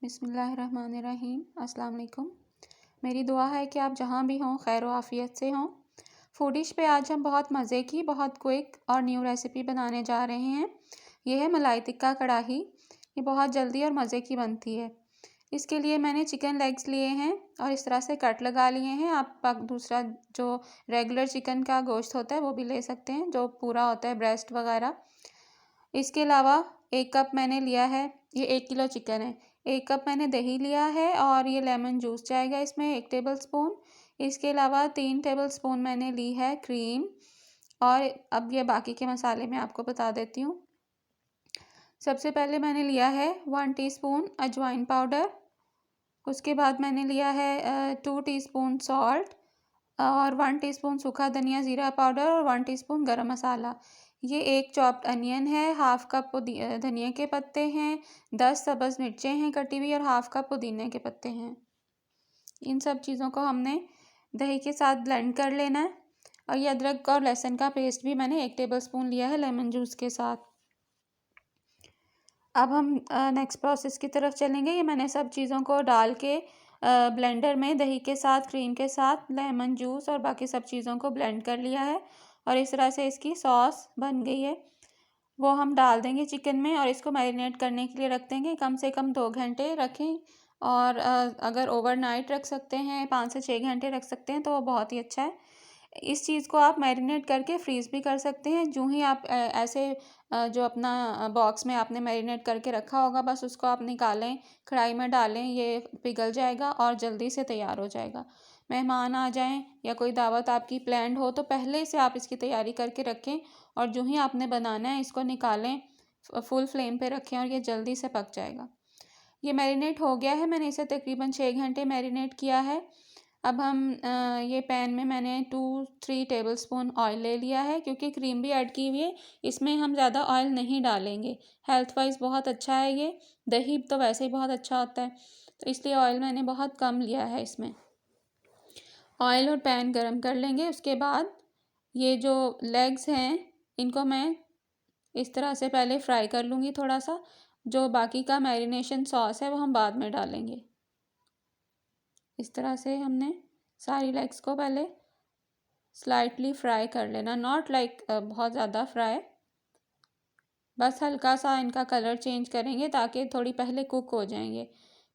बिस्मिल्लाहिर्रहमानिर्रहीम। अस्सलाम वालेकुम। मेरी दुआ है कि आप जहाँ भी हों खैर व आफ़ियत से हों। फूडिश पे आज हम बहुत मज़े की, बहुत क्विक और न्यू रेसिपी बनाने जा रहे हैं। ये है मलाई टिक्का कढ़ाई। ये बहुत जल्दी और मज़े की बनती है। इसके लिए मैंने चिकन लेग्स लिए हैं और इस तरह से कट लगा लिए हैं। आप दूसरा जो रेगुलर चिकन का गोश्त होता है वो भी ले सकते हैं, जो पूरा होता है, ब्रेस्ट वगैरह। इसके अलावा 1 कप मैंने लिया है, ये 1 किलो चिकन है। 1 कप मैंने दही लिया है और ये लेमन जूस जाएगा इसमें 1 टेबल स्पून। इसके अलावा 3 टेबल स्पून मैंने ली है क्रीम। और अब ये बाकी के मसाले मैं आपको बता देती हूँ। सबसे पहले मैंने लिया है 1 टीस्पून अजवाइन पाउडर। उसके बाद मैंने लिया है 2 टीस्पून सॉल्ट और 1 टीस्पून सूखा धनिया ज़ीरा पाउडर और 1 टीस्पून गरम मसाला। ये 1 चॉप्ड अनियन है, हाफ़ कप धनिया के पत्ते हैं, 10 सब्ज़ मिर्चें हैं कटी हुई और हाफ़ कप पुदीने के पत्ते हैं। इन सब चीज़ों को हमने दही के साथ ब्लेंड कर लेना है। और ये अदरक और लहसुन का पेस्ट भी मैंने 1 टेबल स्पून लिया है लेमन जूस के साथ। अब हम नेक्स्ट प्रोसेस की तरफ चलेंगे। ये मैंने सब चीज़ों को डाल के ब्लेंडर में दही के साथ, क्रीम के साथ, लेमन जूस और बाकी सब चीज़ों को ब्लेंड कर लिया है और इस तरह से इसकी सॉस बन गई है। वो हम डाल देंगे चिकन में और इसको मैरिनेट करने के लिए रख देंगे। कम से कम 2 घंटे रखें और अगर ओवरनाइट रख सकते हैं, 5 से 6 घंटे रख सकते हैं तो वो बहुत ही अच्छा है। इस चीज़ को आप मैरिनेट करके फ्रीज़ भी कर सकते हैं। जो ही आप ऐसे जो अपना बॉक्स में आपने मैरिनेट करके रखा होगा, बस उसको आप निकालें, कढ़ाई में डालें, ये पिघल जाएगा और जल्दी से तैयार हो जाएगा। मेहमान आ जाएं या कोई दावत आपकी प्लान्ड हो तो पहले से आप इसकी तैयारी करके रखें और जो ही आपने बनाना है इसको निकालें, फुल फ्लेम पे रखें और ये जल्दी से पक जाएगा। ये मैरिनेट हो गया है, मैंने इसे तकरीबन 6 घंटे मैरिनेट किया है। अब हम ये पैन में मैंने 2-3 टेबल स्पून ऑयल ले लिया है, क्योंकि क्रीम भी ऐड की हुई है, इसमें हम ज़्यादा ऑयल नहीं डालेंगे। हेल्थ वाइज बहुत अच्छा है ये, दही तो वैसे ही बहुत अच्छा होता है, तो इसलिए ऑयल मैंने बहुत कम लिया है इसमें। ऑयल और पैन गरम कर लेंगे। उसके बाद ये जो लेग्स हैं इनको मैं इस तरह से पहले फ्राई कर लूँगी थोड़ा सा। जो बाकी का मैरिनेशन सॉस है वो हम बाद में डालेंगे। इस तरह से हमने सारी लेग्स को पहले स्लाइटली फ्राई कर लेना, नॉट लाइक बहुत ज़्यादा फ्राई, बस हल्का सा इनका कलर चेंज करेंगे ताकि थोड़ी पहले कुक हो जाएंगे।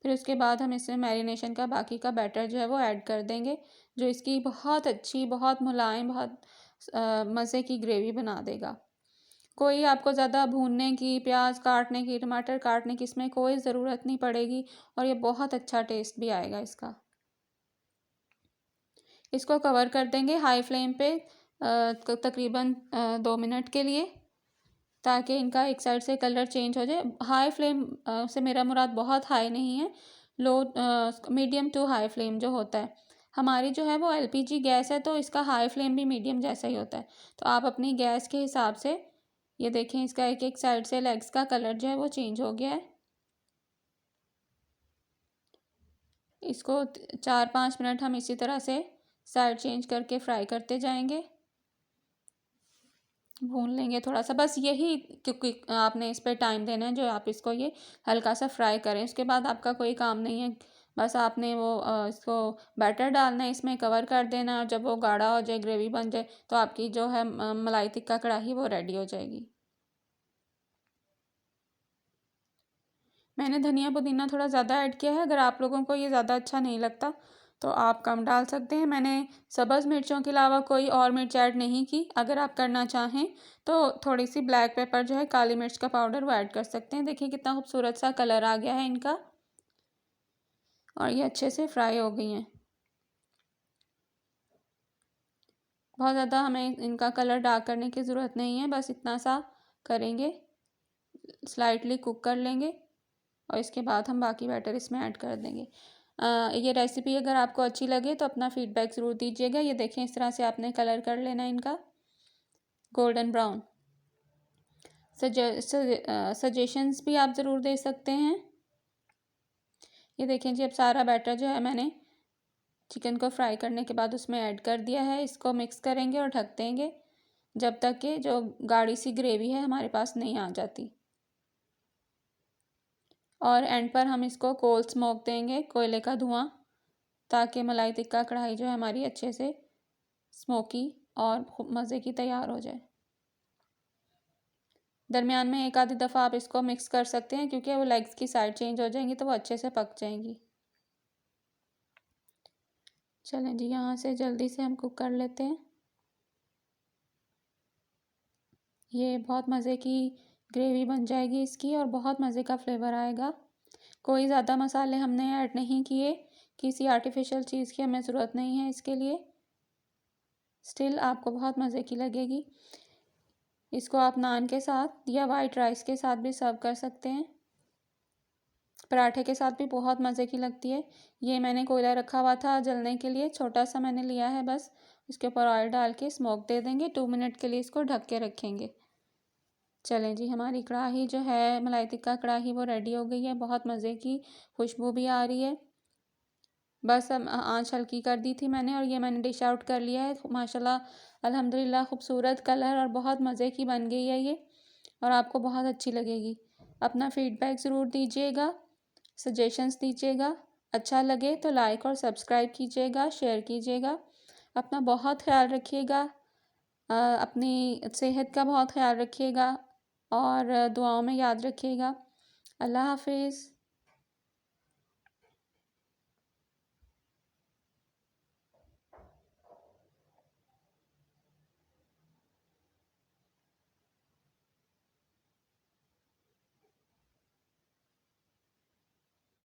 फिर उसके बाद हम इसमें मैरिनेशन का बाकी का बैटर जो है वो ऐड कर देंगे, जो इसकी बहुत अच्छी, बहुत मुलायम, बहुत मज़े की ग्रेवी बना देगा। कोई आपको ज़्यादा भूनने की, प्याज काटने की, टमाटर काटने की इसमें कोई ज़रूरत नहीं पड़ेगी और ये बहुत अच्छा टेस्ट भी आएगा इसका। इसको कवर कर देंगे हाई फ्लेम पे तकरीबन 2 मिनट के लिए, ताकि इनका एक साइड से कलर चेंज हो जाए। हाई फ्लेम से मेरा मुराद बहुत हाई नहीं है, लो मीडियम टू हाई फ्लेम जो होता है। हमारी जो है वो एलपीजी गैस है, तो इसका हाई फ्लेम भी मीडियम जैसा ही होता है। तो आप अपनी गैस के हिसाब से, ये देखें इसका एक एक साइड से लेग्स का कलर जो है वो चेंज हो गया है। इसको 4-5 मिनट हम इसी तरह से साइड चेंज करके फ्राई करते जाएंगे, भून लेंगे थोड़ा सा, बस यही, क्योंकि आपने इस पर टाइम देना है, जो आप इसको ये हल्का सा फ्राई करें। उसके बाद आपका कोई काम नहीं है, बस आपने वो इसको बैटर डालना है, इसमें कवर कर देना और जब वो गाढ़ा हो जाए, ग्रेवी बन जाए, तो आपकी जो है मलाई टिक्का कढ़ाई वो रेडी हो जाएगी। मैंने धनिया पुदीना थोड़ा ज़्यादा ऐड किया है, अगर आप लोगों को ये ज़्यादा अच्छा नहीं लगता तो आप कम डाल सकते हैं। मैंने सब्ज़ मिर्चों के अलावा कोई और मिर्च ऐड नहीं की। अगर आप करना चाहें तो थोड़ी सी ब्लैक पेपर जो है, काली मिर्च का पाउडर, वो ऐड कर सकते हैं। देखिए कितना खूबसूरत सा कलर आ गया है इनका और ये अच्छे से फ्राई हो गई हैं। बहुत ज़्यादा हमें इनका कलर डार्क करने की ज़रूरत नहीं है, बस इतना सा करेंगे, स्लाइटली कुक कर लेंगे और इसके बाद हम बाकी बैटर इसमें ऐड कर देंगे। ये रेसिपी अगर आपको अच्छी लगे तो अपना फीडबैक ज़रूर दीजिएगा। ये देखें इस तरह से आपने कलर कर लेना इनका गोल्डन ब्राउन। सजेशंस भी आप ज़रूर दे सकते हैं। ये देखें जी, अब सारा बैटर जो है मैंने चिकन को फ्राई करने के बाद उसमें ऐड कर दिया है। इसको मिक्स करेंगे और ढक देंगे जब तक कि जो गाढ़ी सी ग्रेवी है हमारे पास नहीं आ जाती। और एंड पर हम इसको कोल स्मोक देंगे, कोयले का धुआं, ताकि मलाई टिक्का कढ़ाई जो है हमारी अच्छे से स्मोकी और खूब मज़े की तैयार हो जाए। दरमियान में एक आधी दफ़ा आप इसको मिक्स कर सकते हैं, क्योंकि वो लेग्स की साइड चेंज हो जाएंगी तो वो अच्छे से पक जाएंगी। चलें जी, यहाँ से जल्दी से हम कुक कर लेते हैं। ये बहुत मज़े की ग्रेवी बन जाएगी इसकी और बहुत मज़े का फ्लेवर आएगा। कोई ज़्यादा मसाले हमने ऐड नहीं किए, किसी आर्टिफिशियल चीज़ की हमें ज़रूरत नहीं है इसके लिए। स्टिल आपको बहुत मज़े की लगेगी। इसको आप नान के साथ या वाइट राइस के साथ भी सर्व कर सकते हैं। पराठे के साथ भी बहुत मज़े की लगती है। ये मैंने कोयला रखा हुआ था जलने के लिए, छोटा सा मैंने लिया है बस। इसके ऊपर ऑयल डाल के स्मोक दे देंगे। 2 मिनट के लिए इसको ढक के रखेंगे। चलें जी, हमारी कढ़ाई जो है मलाई टिक्का कढ़ाई वो रेडी हो गई है। बहुत मज़े की खुशबू भी आ रही है। बस अब आँच हल्की कर दी थी मैंने और ये मैंने डिश आउट कर लिया है। माशाल्लाह अल्हम्दुलिल्लाह खूबसूरत कलर और बहुत मज़े की बन गई है ये, और आपको बहुत अच्छी लगेगी। अपना फीडबैक ज़रूर दीजिएगा, सजेशंस दीजिएगा। अच्छा लगे तो लाइक और सब्सक्राइब कीजिएगा, शेयर कीजिएगा। अपना बहुत ख्याल रखिएगा, अपनी सेहत का बहुत ख्याल रखिएगा और दुआओं में याद रखिएगा। अल्लाह हाफिज़।